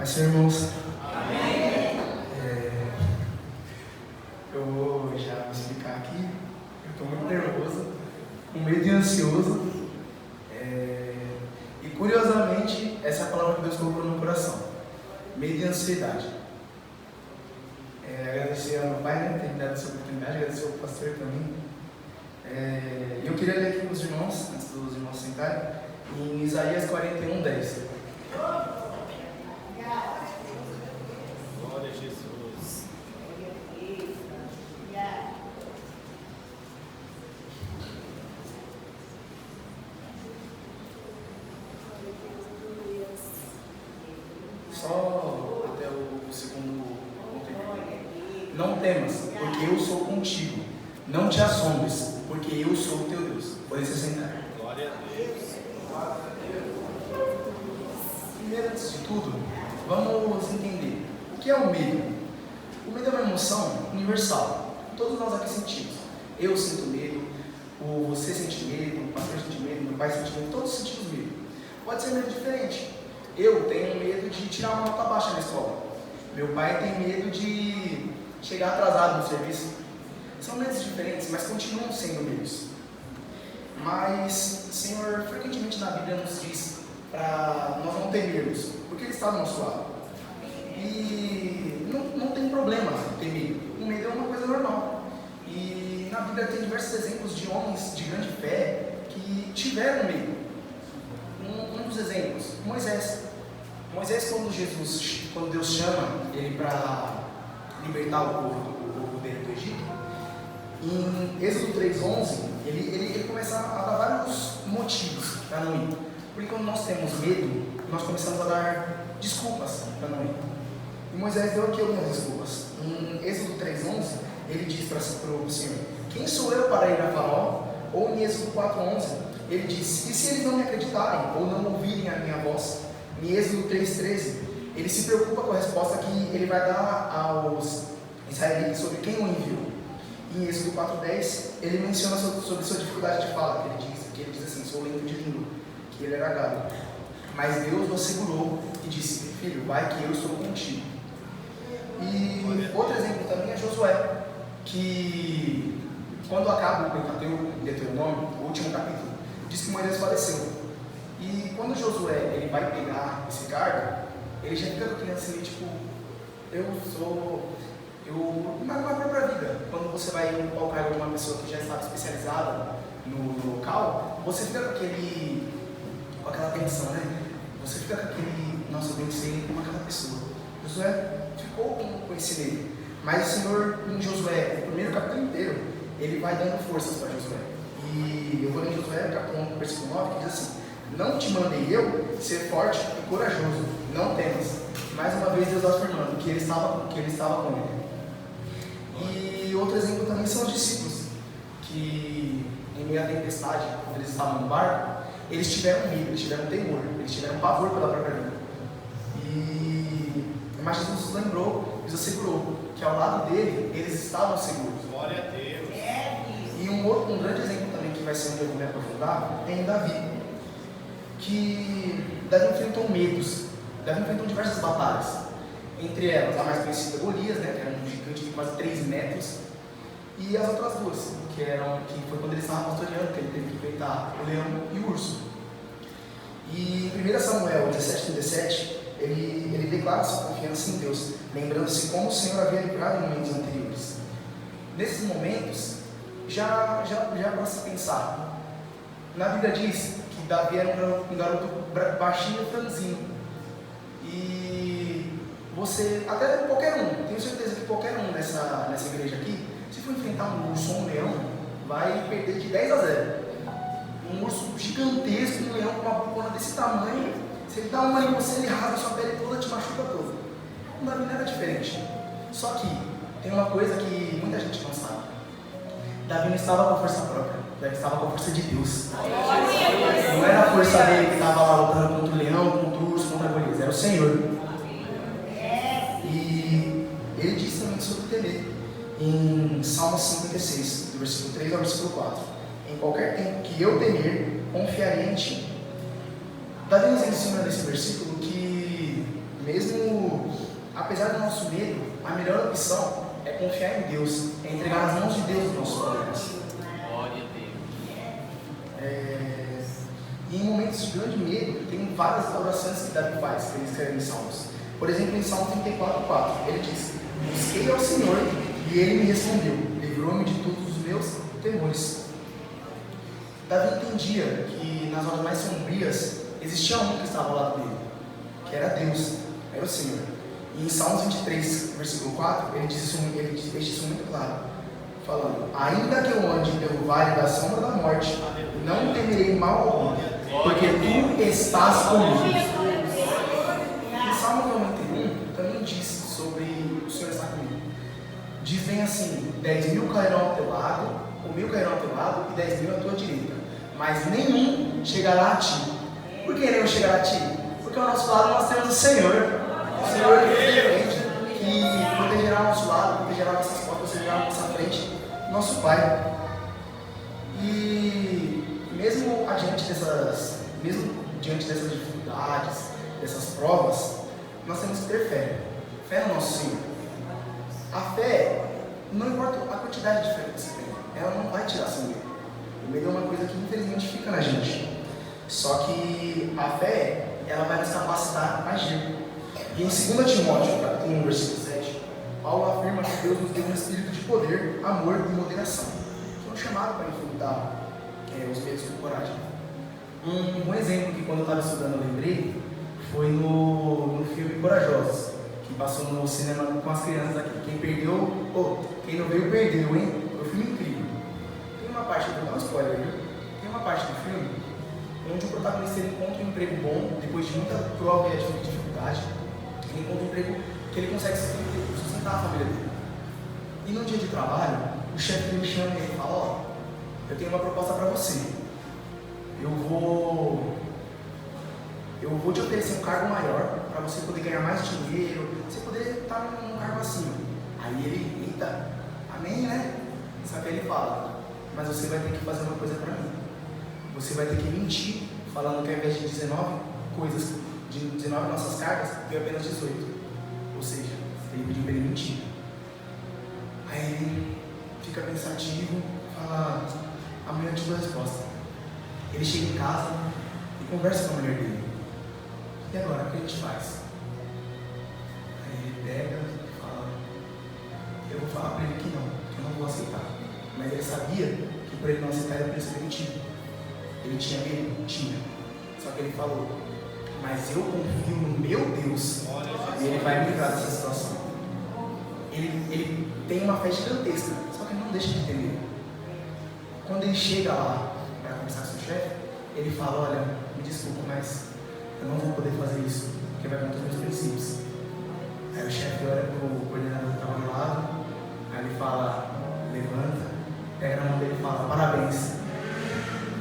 Assim, irmãos, Amém. Eu vou já me explicar aqui. Eu estou muito nervoso, com medo e ansioso. E curiosamente, essa é a palavra que Deus colocou no meu coração: medo e ansiedade. Agradecer ao meu pai, né, ter me dado essa oportunidade, agradecer ao pastor também. Eu queria ler aqui com os irmãos, antes dos irmãos sentarem, em Isaías 41:10. Glória a Jesus. Só até o segundo ponto. Não temas, porque eu sou contigo. Não te assombres, porque eu sou o teu Deus. Pode se sentar. Glória a Deus. Primeiro, antes de tudo, vamos entender o que é o medo. O medo é uma emoção universal. Todos nós aqui sentimos. Eu sinto medo, você sente medo, o pastor sente medo, meu pai sente medo, todos sentimos medo. Pode ser medo diferente. Eu tenho medo de tirar uma nota baixa na escola. Meu pai tem medo de chegar atrasado no serviço. São medos diferentes, mas continuam sendo medos. Mas o Senhor frequentemente na Bíblia nos diz para nós não temermos, porque Ele está do nosso lado. E não tem problema ter medo. O medo é uma coisa normal. E na Bíblia tem diversos exemplos de homens de grande fé que tiveram medo. Um dos exemplos, Moisés. Moisés, quando Deus chama ele para libertar o povo dele do Egito, em Êxodo 3:11, ele começa a dar vários motivos para não ir. Porque quando nós temos medo, nós começamos a dar desculpas para não ir. E Moisés deu aqui algumas desculpas. Em Êxodo 3:11, ele diz para o Senhor: quem sou eu para ir a Faraó? Ou em Êxodo 4:11, ele diz: e se eles não me acreditarem ou não ouvirem a minha voz? Em Êxodo 3:13, ele se preocupa com a resposta que ele vai dar aos israelitas sobre quem o enviou. Em Êxodo 4:10, ele menciona sobre sua dificuldade de fala, que ele diz assim: sou lento de língua, que ele era gago. Mas Deus o assegurou e disse: filho, vai que eu estou contigo. E outro exemplo também é Josué, que quando acaba o Deuteronômio, o último capítulo, diz que Moisés faleceu. E quando Josué ele vai pegar esse cargo, ele já fica com aquele assim, tipo, na própria vida, quando você vai ocupar o cargo de uma pessoa que já estava especializada no local, você fica com aquela tensão, né? Você fica com aquele, nossa, eu tenho que ser como aquela pessoa. Josué ficou com esse medo, mas o Senhor, em Josué, o primeiro capítulo inteiro, ele vai dando forças para Josué. E eu vou ler em Josué, capítulo 1, versículo 9, que diz assim: não te mandei eu ser forte e corajoso, não temas. Mais uma vez Deus afirmando que ele estava com ele. E outro exemplo também são os discípulos, que em meio à tempestade, quando eles estavam no barco, eles tiveram medo, eles tiveram temor, eles tiveram pavor pela própria vida. Mas Jesus nos lembrou, nos assegurou que ao lado dele, eles estavam seguros. Glória a Deus. E um grande exemplo também, que vai ser onde eu vou me aprofundar, é em Davi. Que Davi enfrentou medos, Davi enfrentou diversas batalhas. Entre elas, a mais conhecida, Golias, né, que era um gigante de quase 3 metros, e as outras duas, que foi quando ele estava pastoreando, que ele teve que enfrentar o leão e o urso. E em 1 Samuel 17:37, ele declara sua confiança em Deus, lembrando-se como o Senhor havia livrado em momentos anteriores. Nesses momentos, já para se pensar, na Bíblia diz que Davi era um garoto baixinho e franzino. E você, até qualquer um, tenho certeza que qualquer um nessa igreja aqui, se for enfrentar um urso ou um leão, vai perder de 10-0. Um urso gigantesco, um leão com uma bocona desse tamanho, se ele dá uma em você, ele rasga sua pele toda, te machuca toda. O Davi não era diferente. Só que tem uma coisa que muita gente não sabe: Davi não estava com a força própria, Davi estava com a força de Deus. Não era a força dele que estava lá lutando contra o leão, contra o urso, contra a Golias, era o Senhor. E ele diz também sobre temer, em Salmo 56, do versículo 3 ao versículo 4: em qualquer tempo que eu temer, confiarei em ti. Davi nos ensina nesse versículo que mesmo apesar do nosso medo, a melhor opção é confiar em Deus, é entregar nas mãos de Deus os nossos problemas. Glória a Deus. E em momentos de grande medo, tem várias orações que Davi faz, que ele escreve em Salmos. Por exemplo, em Salmo 34:4, ele diz: busquei ao Senhor e ele me respondeu, livrou-me de todos os meus temores. Davi entendia que nas horas mais sombrias existia um que estava ao lado dele, que era Deus, era o Senhor. E em Salmos 23, versículo 4, ele deixa isso muito claro, falando: ainda que eu ande pelo vale da sombra da morte, não temerei mal algum, porque tu estás comigo. Em Salmo 91 também diz sobre o Senhor estar comigo. Diz bem assim: 10.000 cairão ao teu lado, 1.000 cairão ao teu lado e 10.000 à tua direita, mas nenhum chegará a ti. Por que nenhum chegará a ti? Porque ao nosso lado nós temos o Senhor. O Senhor que protegerá ao nosso lado, protegerá nossas portas, protegerá à nossa frente, nosso Pai. E mesmo diante dessas dificuldades, dessas provas, nós temos que ter fé. Fé no nosso Senhor. A fé, não importa a quantidade de fé que você tem, ela não vai tirar seu medo. O medo é uma coisa que infelizmente fica na gente. Só que a fé, ela vai nos capacitar a agir. E em 2 Timóteo, capítulo 1, versículo 7, Paulo afirma que Deus nos deu um espírito de poder, amor e moderação, que é um chamado para enfrentar os medos com coragem. Um exemplo que quando eu estava estudando eu lembrei foi no filme Corajosos, que passou no cinema com as crianças aqui. Quem não veio perdeu, hein? Foi um filme incrível. Tem uma parte, vou dar um spoiler, viu? Tem uma parte do filme onde o protagonista ele encontra um emprego bom, depois de muita prova e dificuldade. Ele encontra um emprego que ele consegue sustentar a família dele. E no dia de trabalho, o chefe dele chama ele e fala: eu tenho uma proposta para você. Eu vou te oferecer um cargo maior para você poder ganhar mais dinheiro, você poder estar num cargo acima. Aí ele, eita, amém, né? Só que ele fala: mas você vai ter que fazer uma coisa para mim. Você vai ter que mentir, falando que ao invés de 19 nossas cargas, veio apenas 18. Ou seja, ele pediu para ele mentir. Aí ele fica pensativo, fala: amanhã eu te dou a resposta. Ele chega em casa e conversa com a mulher dele. E agora, o que a gente faz? Aí ele pega e fala: eu vou falar para ele que eu não vou aceitar. Mas ele sabia que para ele não aceitar ele ia ser demitido. Ele tinha medo? Tinha. Só que ele falou: mas eu confio no meu Deus e ele vai me livrar dessa situação. Ele tem uma fé gigantesca, só que ele não deixa de ter medo. Quando ele chega lá para conversar com o seu chefe, ele fala: olha, me desculpa, mas eu não vou poder fazer isso, porque vai contra os meus princípios. Aí o chefe olha para o coordenador que estava do lado, aí ele fala: levanta, pega na mão dele e fala: parabéns.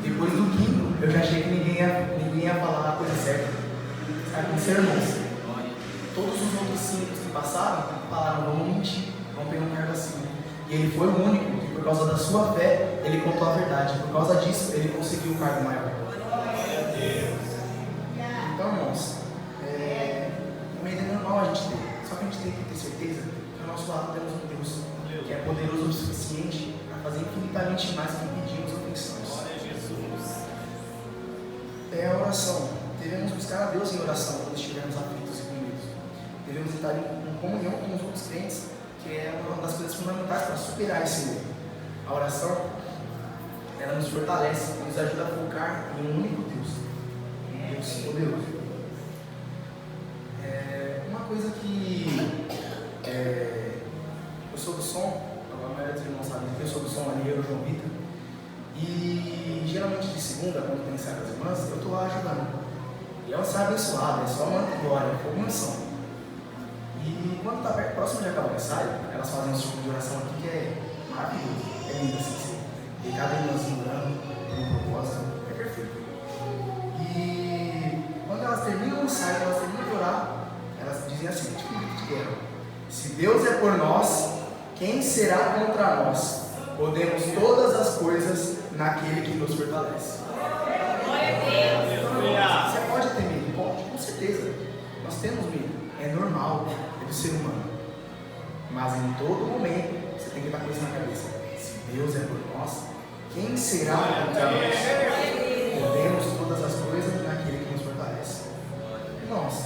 Depois do quinto, eu já achei que ninguém ia falar a coisa certa. Sabe, ser irmãos. Todos os outros 5 que passaram falaram: vamos mentir, vamos pegar um cargo acima. E ele foi o único que, por causa da sua fé, ele contou a verdade. Por causa disso, ele conseguiu um cargo maior. Então, irmãos, o medo é normal a gente ter. Só que a gente tem que ter certeza que ao nosso lado temos um Deus que é poderoso o suficiente para fazer infinitamente mais do que pedimos ou pensamos. É a oração. Devemos buscar a Deus em oração quando estivermos aflitos e com medo. Devemos estar em comunhão com os outros crentes, que é uma das coisas fundamentais para superar esse medo. A oração, ela nos fortalece, nos ajuda a focar em um único Deus. Deus poderoso. Uma coisa que eu sou do som, a maioria dos irmãos sabem que eu sou do som ali, eu e o João Vitor. E geralmente de segunda, quando tem ensaio das irmãs, eu estou lá ajudando. E é um ensaio abençoado, é só uma glória, fogo e unção. E quando está próximo de acabar o ensaio, elas fazem um tipo de oração aqui que é maravilhoso, é lindo assim. E cada irmãzinha orando, tem um propósito, é perfeito. E quando elas terminam o ensaio, elas terminam de orar, elas dizem assim, tipo um grito de guerra: se Deus é por nós, quem será contra nós? Podemos todas as coisas naquele que nos fortalece. Você pode ter medo? Pode, com certeza. Nós temos medo. é normal, é do ser humano. Mas em todo momento, você tem que estar com isso na cabeça. Se Deus é por nós, quem será contra nós? Podemos todas as coisas naquele que nos fortalece. Irmãos,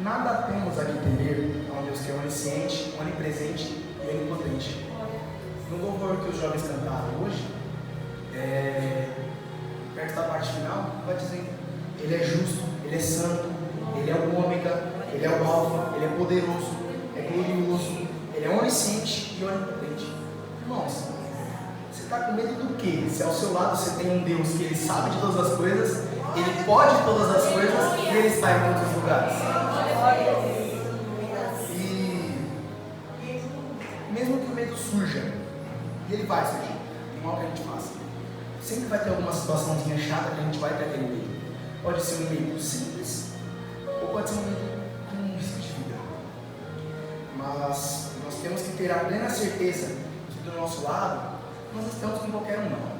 nada temos a que temer a um Deus que é onisciente, onipresente e onipotente. No louvor que os jovens cantaram hoje, perto da parte final, vai dizendo: Ele é justo, Ele é santo, Ele é o ômega, Ele é o alfa, Ele é poderoso, é glorioso, Ele é onisciente e onipotente. Irmãos, você está com medo do quê? Se ao seu lado você tem um Deus que Ele sabe de todas as coisas, Ele pode todas as coisas e Ele está em muitos lugares. E mesmo que o medo surja, e ele vai surgir, não é o que a gente faça. Sempre vai ter alguma situaçãozinha chata que a gente vai ter aquele medo. Pode ser um medo simples, ou pode ser um medo com um risco de vida. Mas nós temos que ter a plena certeza que do nosso lado, nós não estamos com qualquer um, não.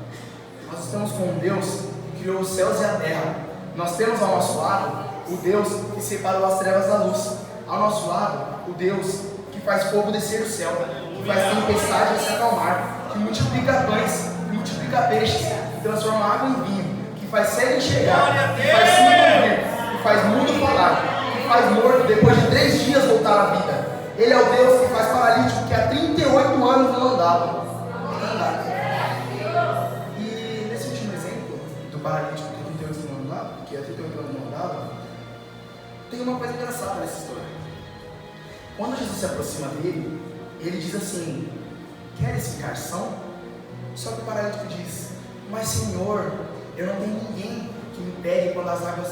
Nós estamos com um Deus que criou os céus e a terra. Nós temos ao nosso lado o Deus que separou as trevas da luz. Ao nosso lado, o Deus que faz fogo descer do céu, que faz tempestade se acalmar, que multiplica pães, que multiplica peixes, que transforma água em vinho, que faz cego enxergar, que faz surdo ouvir, que faz mudo falar, que faz morto depois de 3 dias voltar à vida. Ele é o Deus que faz paralítico que há 38 anos não andava. E nesse último exemplo do paralítico que há 38 anos não andava, tem uma coisa engraçada nessa história. Quando Jesus se aproxima dele, ele diz assim: queres ficar são? Só que o paralítico diz: mas Senhor, eu não tenho ninguém que me pegue quando as águas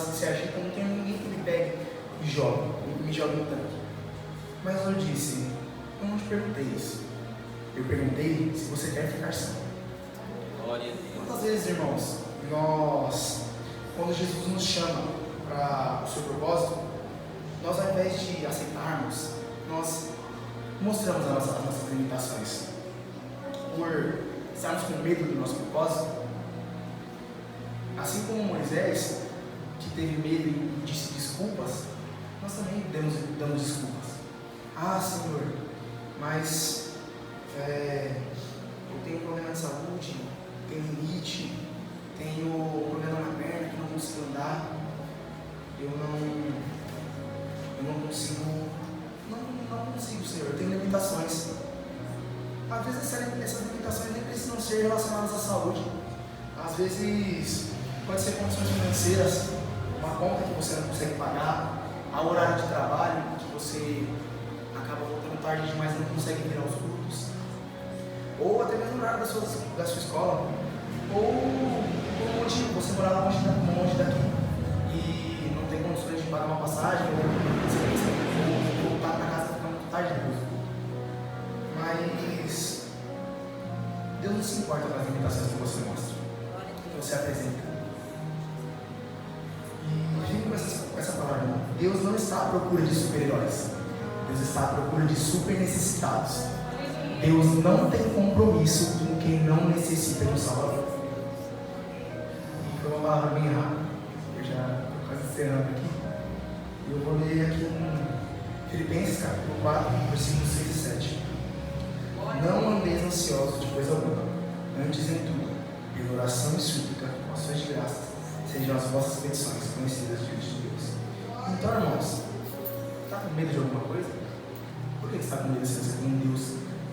se agitam, não tenho ninguém que me pegue e me jogue no tanque. Mas eu disse: eu não te perguntei isso. Eu perguntei se você quer ficar são. Quantas vezes, irmãos, nós, quando Jesus nos chama para o seu propósito, nós, ao invés de aceitarmos, nós mostramos as nossas limitações. Por estarmos com medo do nosso propósito, assim como Moisés, que teve medo e disse desculpas, nós também damos desculpas. Ah, Senhor, mas eu tenho problema de saúde, tenho rinite, tenho problema na perna que não consigo andar, eu não consigo, Senhor, eu tenho limitações. Às vezes essas limitações nem precisam ser relacionadas à saúde. Às vezes pode ser condições financeiras, uma conta que você não consegue pagar, a horário de trabalho que você acaba voltando tarde demais e não consegue vir aos cultos, ou até mesmo o horário da sua escola, ou por motivo, você morar longe daqui e não tem condições de pagar uma passagem, ou você pensa em voltar para casa e ficar muito tarde depois. Mas Deus não se importa com as limitações que você mostra, que você apresenta. E fico com essa palavra, irmão. Deus não está à procura de super-heróis. Deus está à procura de super necessitados. Deus não tem compromisso com quem não necessita de um Salvador. E foi uma palavra bem rápida. Eu já estou quase encerrando aqui. E eu vou ler aqui em Filipenses capítulo 4, versículos 6 e 7. Não andeis ansiosos de coisa alguma, antes em tudo, pela oração e súplica, com ações de graças, sejam as vossas petições conhecidas diante de Deus. Então, irmãos, está com medo de alguma coisa? Por que você está com medo se você tem um Deus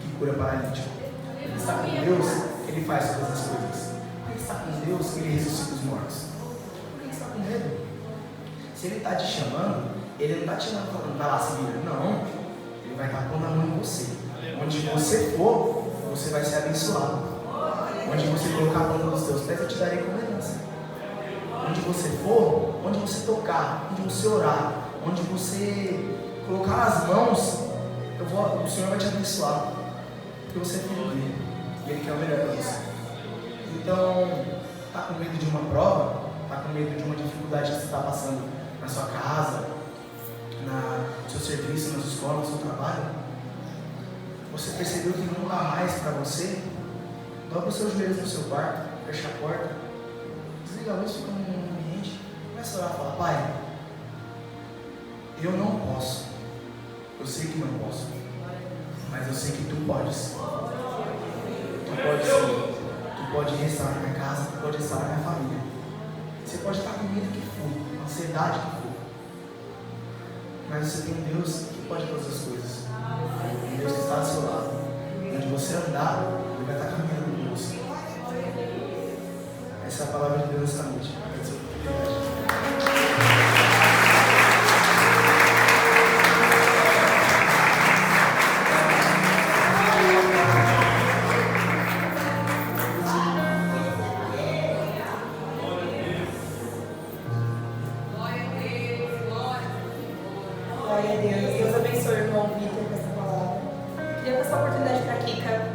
que cura paralítico? Por que está com Deus que Ele faz todas as coisas? Por que está com Deus que Ele ressuscita os mortos? Por que está com medo? Se Ele está te chamando, Ele não está te chamando falando, vai lá, se vira. Não, Ele vai estar pondo a mão em você. Onde você for, você vai ser abençoado. Onde você colocar a mão nos teus pés, eu te darei como herança. Onde você for, onde você tocar, onde você orar, onde você colocar as mãos, o Senhor vai te abençoar. Porque você é filho dele. E Ele quer o melhor para você. Então, está com medo de uma prova? Está com medo de uma dificuldade que você está passando na sua casa, no seu serviço, na sua escola, no seu trabalho? Você percebeu que não dá mais para você? Dobra os seus joelhos no seu quarto, fecha a porta, desliga a luz, fica no ambiente, começa a orar e fala: Pai, Eu não posso. Eu sei que não posso. Mas eu sei que tu podes. Tu podes sim. Tu pode restaurar minha casa, tu pode restaurar minha família. Você pode estar com medo que for, ansiedade que for. Mas você tem um Deus que pode todas as coisas. Um Deus que está do seu lado. Onde você andar, Ele vai estar caminhando com você. Essa é a palavra de Deus esta noite. Agradeço a oportunidade. Glória a Deus. Deus abençoe o irmão Vitor com essa palavra. Queria passar a oportunidade para a Kika